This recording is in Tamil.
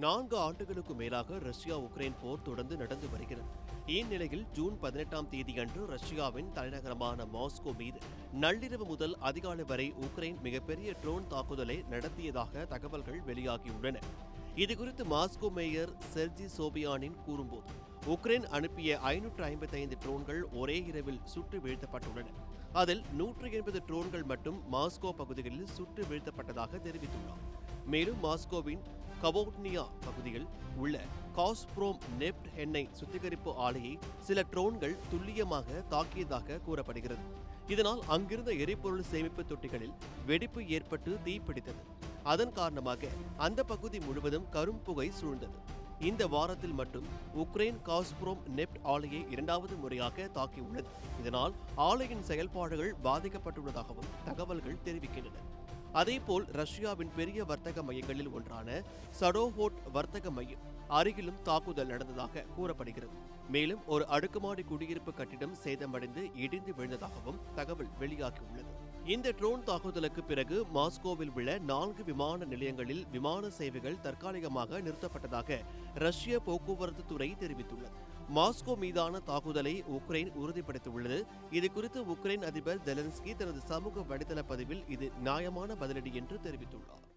4 ஆண்டுகளுக்கு மேலாக ரஷ்யா உக்ரைன் போர் தொடர்ந்து நடந்து வருகிறது. இந்நிலையில் ஜூன் 18ஆம் தேதியன்று ரஷ்யாவின் தலைநகரமான மாஸ்கோ மீது நள்ளிரவு முதல் அதிகாலை வரை உக்ரைன் மிகப்பெரிய ட்ரோன் தாக்குதலை நடத்தியதாக தகவல்கள் வெளியாகியுள்ளன. இதுகுறித்து மாஸ்கோ மேயர் செர்ஜி சோபியானின் கூறும்போது, உக்ரைன் அனுப்பிய 555 ட்ரோன்கள் ஒரே இரவில் சுட்டு வீழ்த்தப்பட்டுள்ளன. அதில் 180 ட்ரோன்கள் மட்டும் மாஸ்கோ பகுதிகளில் சுட்டு வீழ்த்தப்பட்டதாக தெரிவித்துள்ளார். மேலும் மாஸ்கோவின் கவோட்னியா பகுதியில் உள்ள காஸ்ப்ரோம் நெப்ட் எண்ணெய் சுத்திகரிப்பு ஆலையை சில ட்ரோன்கள் துல்லியமாக தாக்கியதாக கூறப்படுகிறது. இதனால் அங்கிருந்த எரிபொருள் சேமிப்பு தொட்டிகளில் வெடிப்பு ஏற்பட்டு தீப்பிடித்தது. அதன் காரணமாக அந்த பகுதி முழுவதும் கரும்புகை சூழ்ந்தது. இந்த வாரத்தில் மட்டும் உக்ரைன் காஸ்ப்ரோம் நெப்ட் ஆலையை 2வது முறையாக தாக்கியுள்ளது. இதனால் ஆலையின் செயல்பாடுகள் பாதிக்கப்பட்டுள்ளதாகவும் தகவல்கள் தெரிவிக்கின்றன. அதேபோல் ரஷ்யாவின் பெரிய வர்த்தக மையங்களில் ஒன்றான சடோஹோட் வர்த்தக மையம் அருகிலும் தாக்குதல் நடந்ததாக கூறப்படுகிறது. மேலும் ஒரு அடுக்குமாடி குடியிருப்பு கட்டிடம் சேதமடைந்து இடிந்து விழுந்ததாகவும் தகவல் வெளியாகியுள்ளது. இந்த ட்ரோன் தாக்குதலுக்கு பிறகு மாஸ்கோவில் உள்ள 4 விமான நிலையங்களில் விமான சேவைகள் தற்காலிகமாக நிறுத்தப்பட்டதாக ரஷ்ய போக்குவரத்து துறை தெரிவித்துள்ளது. மாஸ்கோ மீதான தாக்குதலை உக்ரைன் உறுதிப்படுத்தியுள்ளது. இதுகுறித்து உக்ரைன் அதிபர் ஜெலன்ஸ்கி தனது சமூக வலைதள பதிவில் இது நியாயமான பதிலடி என்று தெரிவித்துள்ளார்.